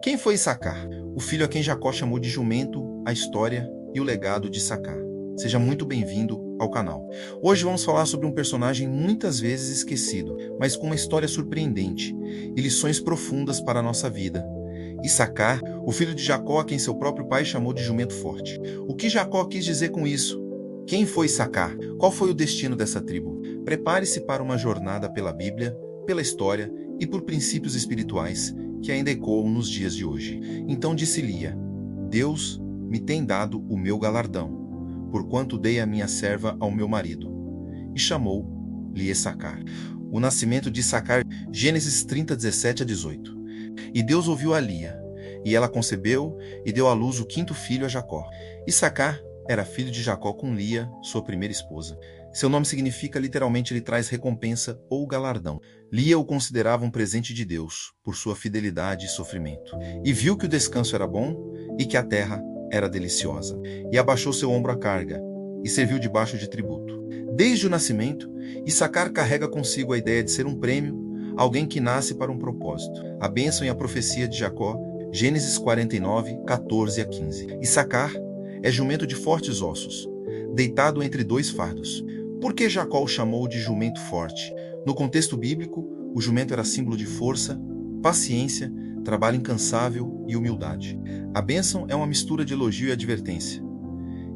Quem foi Issacar? O filho a quem Jacó chamou de jumento, a história e o legado de Issacar. Seja muito bem-vindo ao canal. Hoje vamos falar sobre um personagem muitas vezes esquecido, mas com uma história surpreendente e lições profundas para a nossa vida. Issacar, o filho de Jacó a quem seu próprio pai chamou de jumento forte. O que Jacó quis dizer com isso? Quem foi Issacar? Qual foi o destino dessa tribo? Prepare-se para uma jornada pela Bíblia, pela história e por princípios espirituais que ainda ecoam nos dias de hoje. Então disse Lia: Deus me tem dado o meu galardão, porquanto dei a minha serva ao meu marido. E chamou Lia Issacar. O nascimento de Issacar, Gênesis 30, 17 a 18. E Deus ouviu a Lia, e ela concebeu e deu à luz o quinto filho a Jacó. Issacar era filho de Jacó com Lia, sua primeira esposa. Seu nome significa literalmente ele traz recompensa ou galardão. Lia o considerava um presente de Deus, por sua fidelidade e sofrimento. E viu que o descanso era bom e que a terra era deliciosa. E abaixou seu ombro à carga, e serviu debaixo de tributo. Desde o nascimento, Issacar carrega consigo a ideia de ser um prêmio, alguém que nasce para um propósito. A bênção e a profecia de Jacó, Gênesis 49, 14 a 15. Issacar é jumento de fortes ossos, deitado entre dois fardos. Por que Jacó o chamou de jumento forte? No contexto bíblico, o jumento era símbolo de força, paciência, trabalho incansável e humildade. A bênção é uma mistura de elogio e advertência.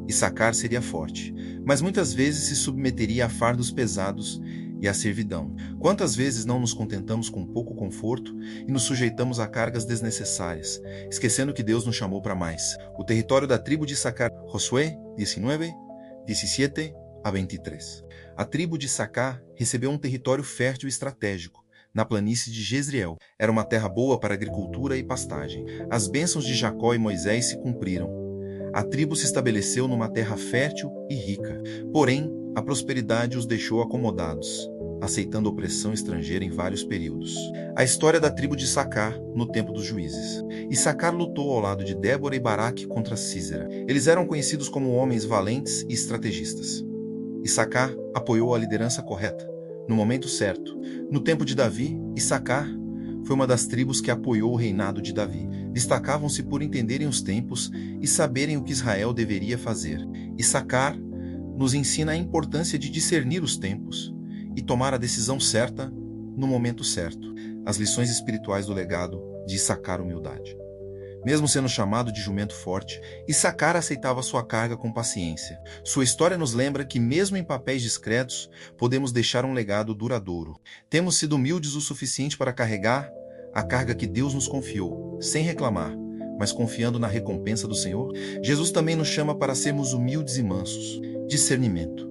Issacar seria forte, mas muitas vezes se submeteria a fardos pesados e à servidão. Quantas vezes não nos contentamos com pouco conforto e nos sujeitamos a cargas desnecessárias, esquecendo que Deus nos chamou para mais? O território da tribo de Issacar, Josué 19, 17 a 23. A tribo de Issacar recebeu um território fértil e estratégico, na planície de Jezreel. Era uma terra boa para agricultura e pastagem. As bênçãos de Jacó e Moisés se cumpriram. A tribo se estabeleceu numa terra fértil e rica. Porém, a prosperidade os deixou acomodados, aceitando opressão estrangeira em vários períodos. A história da tribo de Issacar no tempo dos juízes. Issacar lutou ao lado de Débora e Baraque contra Sísera. Eles eram conhecidos como homens valentes e estrategistas. Issacar apoiou a liderança correta, no momento certo. No tempo de Davi, Issacar foi uma das tribos que apoiou o reinado de Davi. Destacavam-se por entenderem os tempos e saberem o que Israel deveria fazer. Issacar nos ensina a importância de discernir os tempos e tomar a decisão certa no momento certo. As lições espirituais do legado de Issacar humildade. Mesmo sendo chamado de jumento forte, Issacar aceitava sua carga com paciência. Sua história nos lembra que, mesmo em papéis discretos, podemos deixar um legado duradouro. Temos sido humildes o suficiente para carregar a carga que Deus nos confiou, sem reclamar, mas confiando na recompensa do Senhor. Jesus também nos chama para sermos humildes e mansos. Discernimento.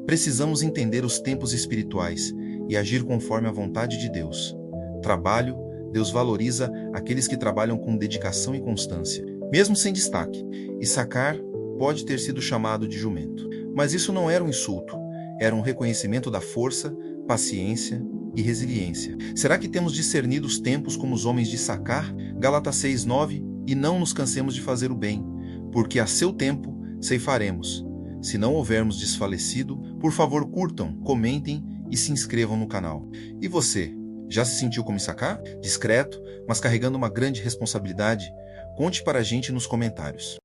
Precisamos entender os tempos espirituais e agir conforme a vontade de Deus. Trabalho. Deus valoriza aqueles que trabalham com dedicação e constância. Mesmo sem destaque, Issacar pode ter sido chamado de jumento. Mas isso não era um insulto, era um reconhecimento da força, paciência e resiliência. Será que temos discernido os tempos como os homens de Issacar? Gálatas 6:9. E não nos cansemos de fazer o bem, porque a seu tempo ceifaremos. Se não houvermos desfalecido, por favor curtam, comentem e se inscrevam no canal. E você? Já se sentiu como Issacar? Discreto, mas carregando uma grande responsabilidade? Conte para a gente nos comentários.